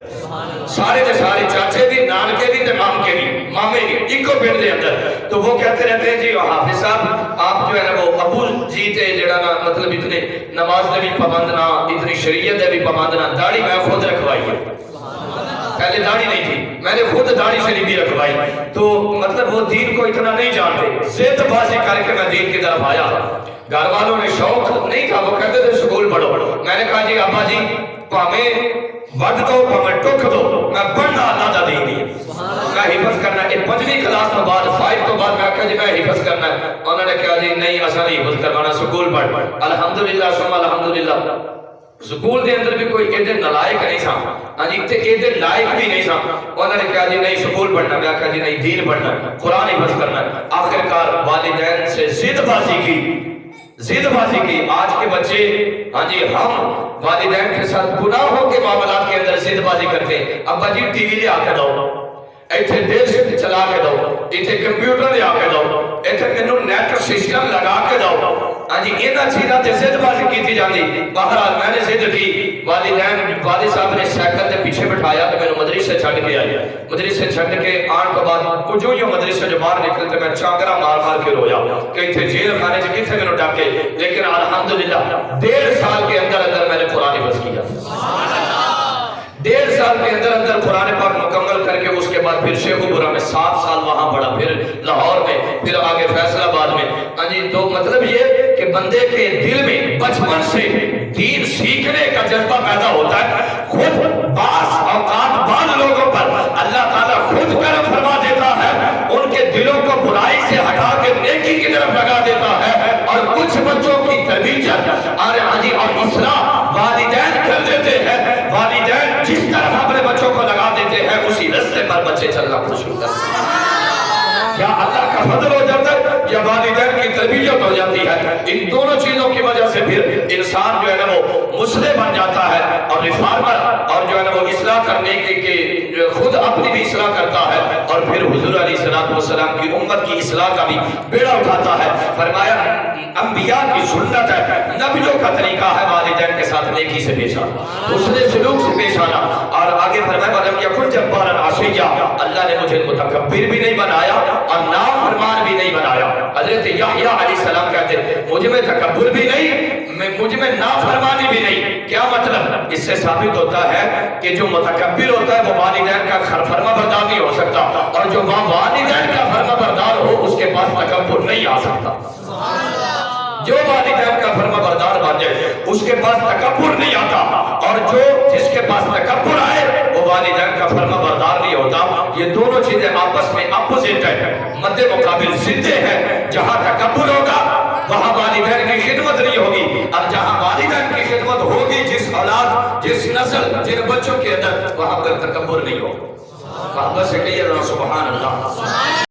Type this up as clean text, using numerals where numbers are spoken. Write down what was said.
سارے دے سارے چاچے بھی، نانکے بھی تے مامکے بھی، مامے بھی ایکو پنڈ دے اندر. تو وہ کہتے رہتے ہیں جی حافظ صاحب آپ جو ہے نا وہ ابو جی تے جڑا نا مطلب اتنے نماز دے بھی پابند نہ، اتنی شریعت دے بھی پابند نہ، داڑھی میں خود رکھوائی ہے. پہلے داڑھی نہیں تھی، میں نے خود داڑھی شریفی رکھوائی. تو مطلب وہ دین کو اتنا نہیں جانتے، زد بازی کر کے میں دین کی طرف آیا. گھر والوں نے شوق نہیں تھا، وہ کہتے تھے سکول پڑھو. میں نے کہا جی ابا جی پامیں وڈ دو پامیں ٹک دو، میں پڑھنا اللہ دا دین ہے، میں حفظ کرنا ہے. 5ویں کلاس تو بعد 5 تو بعد میں کہا جی میں حفظ کرنا ہے. انہوں نے کہا جی نہیں ایسا نہیں حفظ کروانا، سکول پڑھ. الحمدللہ ثم الحمدللہ سکول دے اندر بھی کوئی ایڈے نلائق نہیں تھا، ہاں جی تے ایڈے لائق بھی نہیں تھا. انہوں نے کہا جی نہیں سکول پڑھنا، میں کہا جی نہیں دین پڑھنا، قرآن حفظ کرنا. آخرکار والدین سے ضد بازی کی. آج کے بچے ہاں جی ہم والدین کے ساتھ گناہوں کے معاملات کے اندر ضد بازی کرتے ہیں. ابا جی ٹی وی لے آ کے دو، ایتھے ڈش چلا کے دو، ایتھے کمپیوٹر لے آ کے دو، ایتھے مینوں نیٹ سسٹم لگا کے دو. ہاں جی انہاں چیزاں تے ضد بازی کیتی جاندی. بہرحال میں نے ضد کی. والد صاحب نے سائیکل کے پیچھے بٹھایا تو میں مدرسے چھڈ کے آیا. مدرسے چھڈ کے آن تو بعد جو مدرسے جو باہر نکلتے میں چانگرا مار کے رویا کہ اتنے جیل خانے سے کتنے میں ڈاکے. لیکن الحمدللہ 1.5 سال کے اندر میں نے قرآن حفظ کیا. 1.5 سال کے اندر قرآن پاک مکمل کر کے اس کے بعد پھر شیخو پورہ میں 7 سال وہاں پڑھا، پھر لاہور میں، پھر آگے فیصل آباد میں. ہاں جی تو مطلب یہ کہ بندے کے دل میں بچپن سے دین سیکھنے کا جذبہ پیدا ہوتا ہے. خود بعض اوقات بعض لوگوں پر اللہ تعالیٰ خود کرم فرما دیتا ہے، ان کے دلوں کو برائی سے ہٹا کے نیکی کی طرف لگا دیتا ہے. اور کچھ بچوں کی تربیت اور اصلاح والدین کر دیتے ہیں. والدین جس طرح اپنے بچوں کو لگا دیتے ہیں اسی رستے پر بچے چلنا شروع کرتے ہیں. یا اللہ کا فضل ہو جاتا ہے یا والدین کی تربیت ہو جاتی ہے. ان دونوں چیزوں کی وجہ سے پھر انسان جو ہے نا وہ مسلم بن جاتا ہے اور ریفارمر، اور جو ہے نا وہ اصلاح کرنے کے خود اپنی بھی اصلاح کرتا ہے اور پھر حضور علیہ السلام کی امت کی اصلاح کا بھی بیڑا اٹھاتا ہے. فرمایا انبیاء کی سنت ہے، نبیوں کا طریقہ ہے والدین کے ساتھ نیکی سے پیش آنا، حسن سلوک سے پیش آنا. اور آگے فرمایا وَلَمْ يَكُنْ جَبَّارًا عَصِيًّا، اللہ نے مجھے متکبر بھی نہیں بنایا اور نافرمان بھی نہیں بنایا. حضرت یحییٰ علیہ السلام کہتے ہیں مجھے میں تکبر بھی نہیں، مجھے میں نافرمانی بھی نہیں. کیا مطلب؟ اس سے ثابت ہوتا ہے کہ جو متکبر ہوتا ہے وہ والدین کا فرما بردار نہیں ہو سکتا، اور جو والدین کا فرما بردار ہو اس کے پاس تکبر نہیں آ سکتا. جو والدین کا فرما بردار بن جائے اس کے پاس تکبر نہیں آتا، اور جو جس کے پاس تکبر آئے وہ والدین کا فرما بردار نہیں ہوتا. یہ دونوں چیزیں آپس میں اپوزٹ ہے، مد مقابل ضدیں ہیں. جہاں تکبر ہوگا وہاں والدین کی خدمت نہیں ہوگی، اور جہاں والدین کی خدمت ہوگی جس اولاد جس نسل جن بچوں کے اندر وہاں پر تکبر نہیں ہوگا. وہاں پر سے کہیے سبحان اللہ.